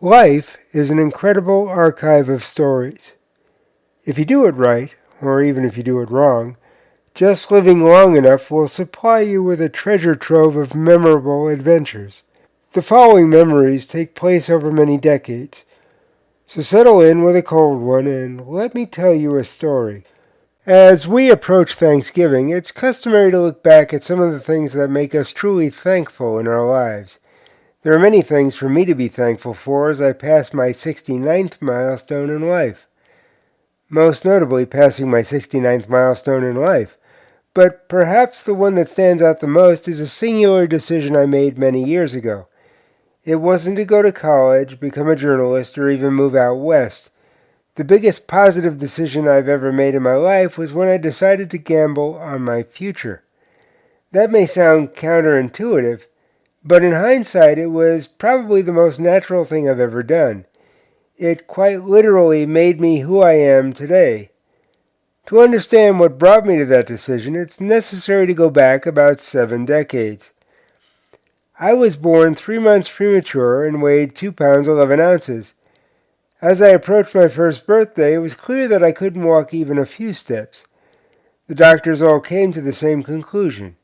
Life is an incredible archive of stories. If you do it right, or even if you do it wrong, just living long enough will supply you with a treasure trove of memorable adventures. The following memories take place over many decades, so settle in with a cold one and let me tell you a story. As we approach Thanksgiving, it's customary to look back at some of the things that make us truly thankful in our lives. There are many things for me to be thankful for as I pass my 69th milestone in life. Most notably, passing my 69th milestone in life. But perhaps the one that stands out the most is a singular decision I made many years ago. It wasn't to go to college, become a journalist, or even move out west. The biggest positive decision I've ever made in my life was when I decided to gamble on my future. That may sound counterintuitive, but in hindsight, it was probably the most natural thing I've ever done. It quite literally made me who I am today. To understand what brought me to that decision, it's necessary to go back about 7 decades. I was born 3 months premature and weighed 2 pounds 11 ounces. As I approached my first birthday, it was clear that I couldn't walk even a few steps. The doctors all came to the same conclusion.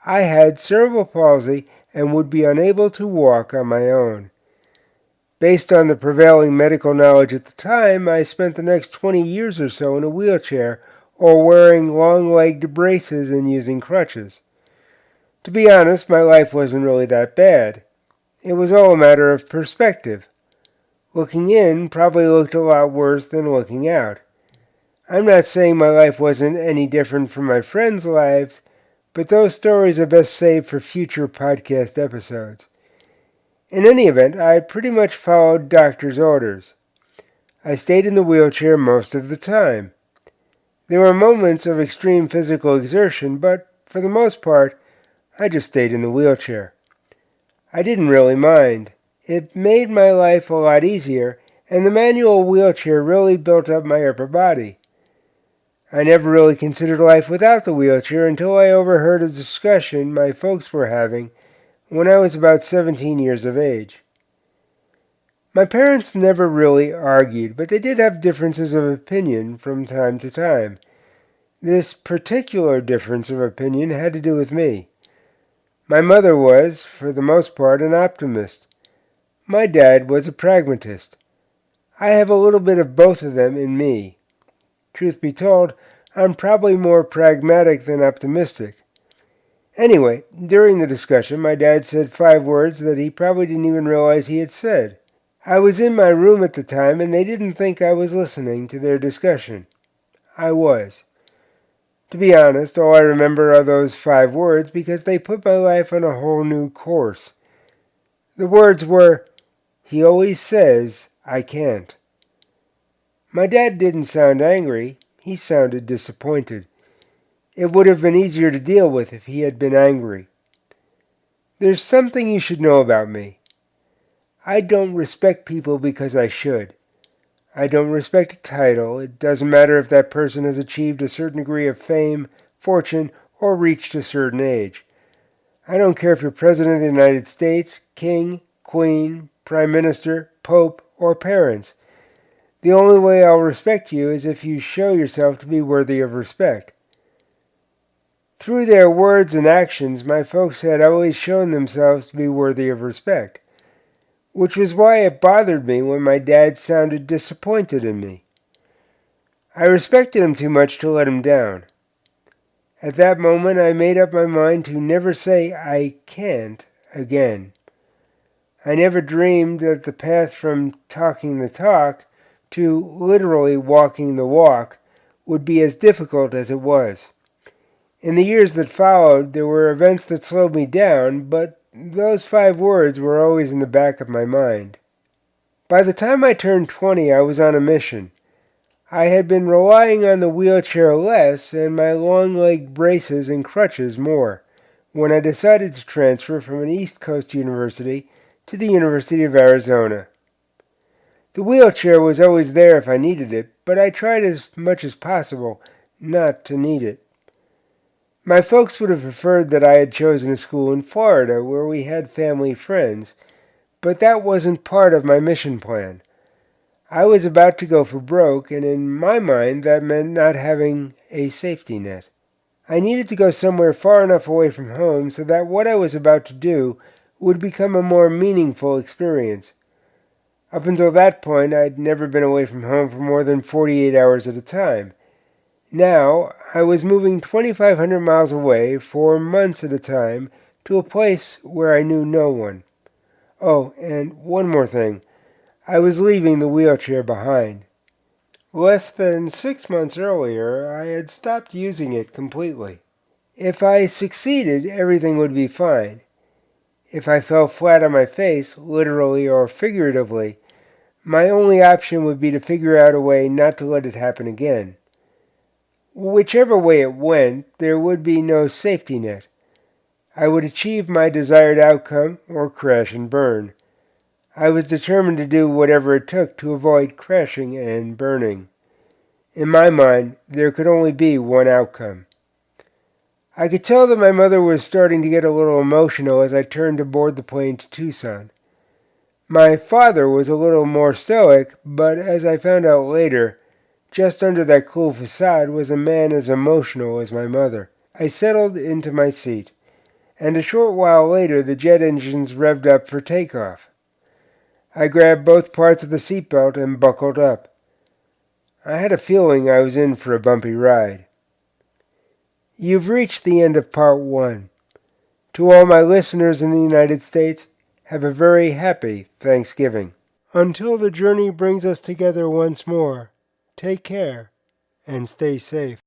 I had cerebral palsy and would be unable to walk on my own. Based on the prevailing medical knowledge at the time, I spent the next 20 years or so in a wheelchair or wearing long-legged braces and using crutches. To be honest, my life wasn't really that bad. It was all a matter of perspective. Looking in probably looked a lot worse than looking out. I'm not saying my life wasn't any different from my friends' lives, but those stories are best saved for future podcast episodes. In any event, I pretty much followed doctor's orders. I stayed in the wheelchair most of the time. There were moments of extreme physical exertion, but for the most part, I just stayed in the wheelchair. I didn't really mind. It made my life a lot easier, and the manual wheelchair really built up my upper body. I never really considered life without the wheelchair until I overheard a discussion my folks were having when I was about 17 years of age. My parents never really argued, but they did have differences of opinion from time to time. This particular difference of opinion had to do with me. My mother was, for the most part, an optimist. My dad was a pragmatist. I have a little bit of both of them in me. Truth be told, I'm probably more pragmatic than optimistic. Anyway, during the discussion, my dad said 5 words that he probably didn't even realize he had said. I was in my room at the time, and they didn't think I was listening to their discussion. I was. To be honest, all I remember are those 5 words because they put my life on a whole new course. The words were, "He always says I can't." My dad didn't sound angry. He sounded disappointed. It would have been easier to deal with if he had been angry. There's something you should know about me. I don't respect people because I should. I don't respect a title. It doesn't matter if that person has achieved a certain degree of fame, fortune, or reached a certain age. I don't care if you're President of the United States, King, Queen, Prime Minister, Pope, or parents. The only way I'll respect you is if you show yourself to be worthy of respect. Through their words and actions, my folks had always shown themselves to be worthy of respect, which was why it bothered me when my dad sounded disappointed in me. I respected him too much to let him down. At that moment, I made up my mind to never say "I can't" again. I never dreamed that the path from talking the talk to literally walking the walk would be as difficult as it was. In the years that followed, there were events that slowed me down, but those 5 words were always in the back of my mind. By the time I turned 20, I was on a mission. I had been relying on the wheelchair less and my long-legged braces and crutches more when I decided to transfer from an East Coast university to the University of Arizona. The wheelchair was always there if I needed it, but I tried as much as possible not to need it. My folks would have preferred that I had chosen a school in Florida where we had family friends, But that wasn't part of my mission plan. I was about to go for broke, and in my mind that meant not having a safety net. I needed to go somewhere far enough away from home so that what I was about to do would become a more meaningful experience. Up until that point, I'd never been away from home for more than 48 hours at a time. Now, I was moving 2,500 miles away for months at a time to a place where I knew no one. Oh, and one more thing. I was leaving the wheelchair behind. Less than 6 months earlier, I had stopped using it completely. If I succeeded, everything would be fine. If I fell flat on my face, literally or figuratively, my only option would be to figure out a way not to let it happen again. Whichever way it went, there would be no safety net. I would achieve my desired outcome or crash and burn. I was determined to do whatever it took to avoid crashing and burning. In my mind, there could only be one outcome. I could tell that my mother was starting to get a little emotional as I turned to board the plane to Tucson. My father was a little more stoic, but as I found out later, just under that cool facade was a man as emotional as my mother. I settled into my seat, and a short while later the jet engines revved up for takeoff. I grabbed both parts of the seatbelt and buckled up. I had a feeling I was in for a bumpy ride. You've reached the end of part 1. To all my listeners in the United States, have a very happy Thanksgiving. Until the journey brings us together once more, take care and stay safe.